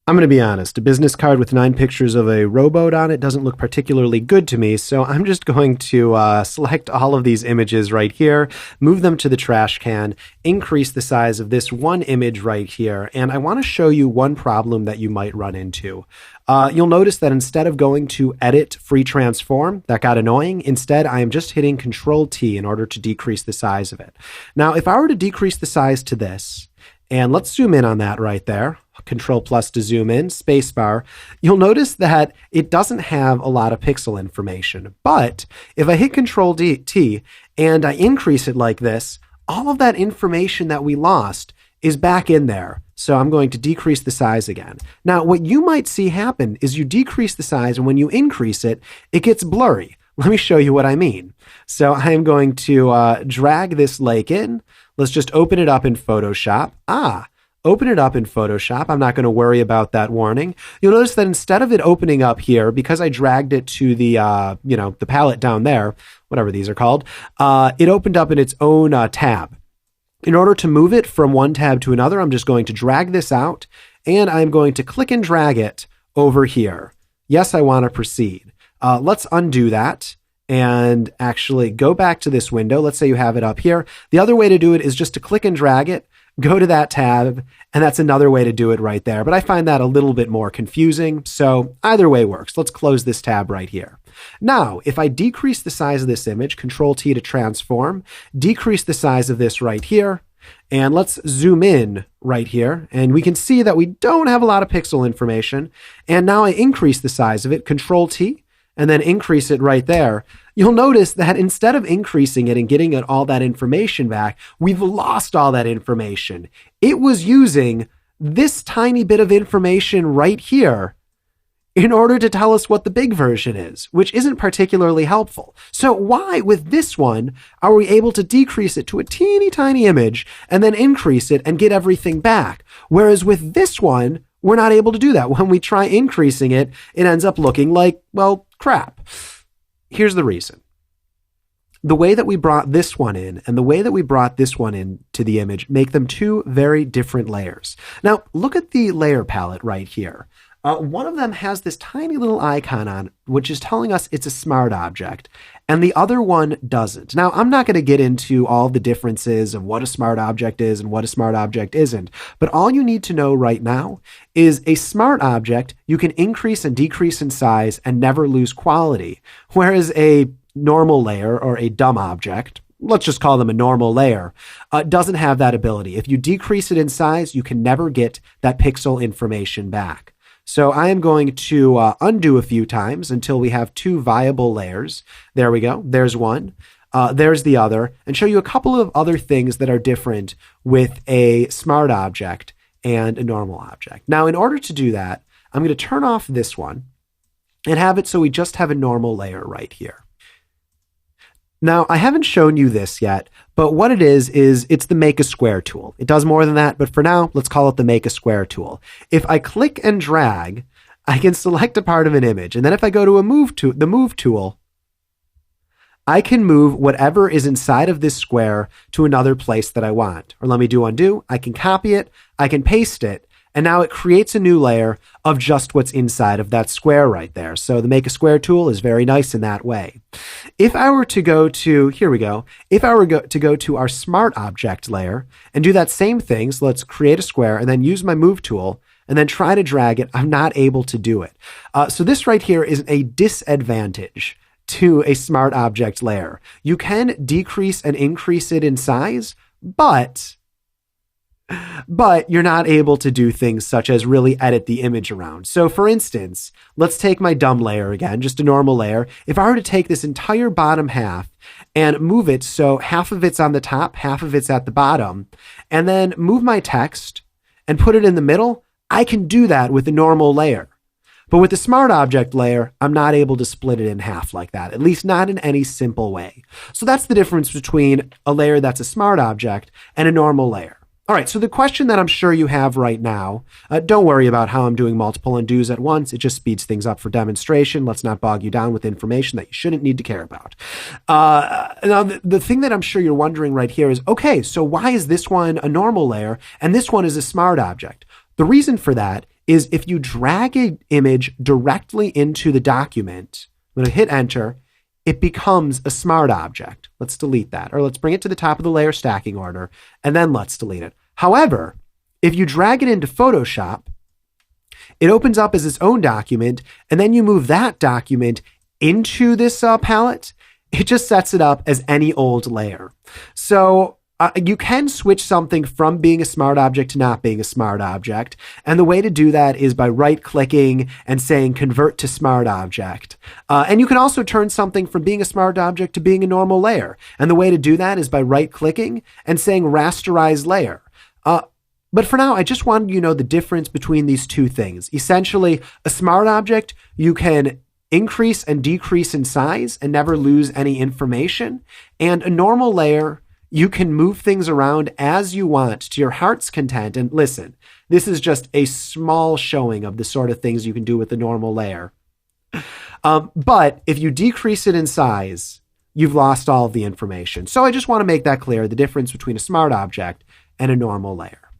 I'm going to be honest, a business card with 9 pictures of a rowboat on it doesn't look particularly good to me, so I'm just going to select all of these images right here, move them to the trash can, increase the size of this one image right here, and I want to show you one problem that you might run into. You'll notice that instead of going to Edit Free Transform, that got annoying. Instead, I am just hitting Control T in order to decrease the size of it. Now, if I were to decrease the size to this, and let's zoom in on that right there. Control plus to zoom in, spacebar. You'll notice that it doesn't have a lot of pixel information. But if I hit Control T and I increase it like this, all of that information that we lost is back in there. So I'm going to decrease the size again. Now, what you might see happen is you decrease the size, and when you increase it, it gets blurry. Let me show you what I mean. So I am going to drag this lake in. Let's just open it up in Photoshop. Open it up in Photoshop. I'm not going to worry about that warning. You'll notice that instead of it opening up here, because I dragged it to the, the palette down there, whatever these are called, it opened up in its own tab. In order to move it from one tab to another, I'm just going to drag this out, and I'm going to click and drag it over here. Yes, I want to proceed. Let's undo that and actually go back to this window. Let's say you have it up here. The other way to do it is just to click and drag it, go to that tab, and that's another way to do it right there. But I find that a little bit more confusing, so either way works. Let's close this tab right here. Now, if I decrease the size of this image, Control T to transform, decrease the size of this right here, and let's zoom in right here, and we can see that we don't have a lot of pixel information. And now I increase the size of it, Control T, and then increase it right there. You'll notice that instead of increasing it and getting it all that information back, we've lost all that information. It was using this tiny bit of information right here in order to tell us what the big version is, which isn't particularly helpful. So why, with this one, are we able to decrease it to a teeny tiny image and then increase it and get everything back? Whereas with this one, we're not able to do that. When we try increasing it, it ends up looking like, well, crap. Here's the reason. The way that we brought this one in and the way that we brought this one in to the image make them two very different layers. Now, look at the layer palette right here. One of them has this tiny little icon on, which is telling us it's a smart object, and the other one doesn't. Now, I'm not going to get into all the differences of what a smart object is and what a smart object isn't, but all you need to know right now is a smart object you can increase and decrease in size and never lose quality, whereas a normal layer or a dumb object, let's just call them a normal layer, doesn't have that ability. If you decrease it in size, you can never get that pixel information back. So I am going to undo a few times until we have two viable layers. There we go. There's one. There's the other. And show you a couple of other things that are different with a smart object and a normal object. Now, in order to do that, I'm going to turn off this one and have it so we just have a normal layer right here. Now, I haven't shown you this yet, but what it is it's the Make a Square tool. It does more than that, but for now, let's call it the Make a Square tool. If I click and drag, I can select a part of an image. And then if I go to the Move tool, I can move whatever is inside of this square to another place that I want. Or let me do undo. I can copy it, I can paste it, and now it creates a new layer of just what's inside of that square right there. So the Make a Square tool is very nice in that way. If I were to go to, here we go. If I were to go to our Smart Object layer and do that same thing, so let's create a square and then use my Move tool and then try to drag it, I'm not able to do it. So this right here is a disadvantage to a Smart Object layer. You can decrease and increase it in size, but you're not able to do things such as really edit the image around. So for instance, let's take my dumb layer again, just a normal layer. If I were to take this entire bottom half and move it so half of it's on the top, half of it's at the bottom, and then move my text and put it in the middle, I can do that with a normal layer. But with the Smart Object layer, I'm not able to split it in half like that, at least not in any simple way. So that's the difference between a layer that's a Smart Object and a normal layer. All right, so the question that I'm sure you have right now, don't worry about how I'm doing multiple undos at once. It just speeds things up for demonstration. Let's not bog you down with information that you shouldn't need to care about. Now, the thing that I'm sure you're wondering right here is, okay, so why is this one a normal layer and this one is a smart object? The reason for that is if you drag an image directly into the document, I'm going to hit enter, it becomes a smart object. Let's delete that, or let's bring it to the top of the layer stacking order, and then let's delete it. However, if you drag it into Photoshop, it opens up as its own document, and then you move that document into this palette, it just sets it up as any old layer. So you can switch something from being a smart object to not being a smart object. And the way to do that is by right-clicking and saying convert to smart object. And you can also turn something from being a smart object to being a normal layer. And the way to do that is by right-clicking and saying rasterize layer. But for now, I just wanted you to know the difference between these two things. Essentially, a smart object, you can increase and decrease in size and never lose any information. And a normal layer, you can move things around as you want to your heart's content. And listen, this is just a small showing of the sort of things you can do with the normal layer. But if you decrease it in size, you've lost all of the information. So I just want to make that clear, the difference between a smart object and a normal layer.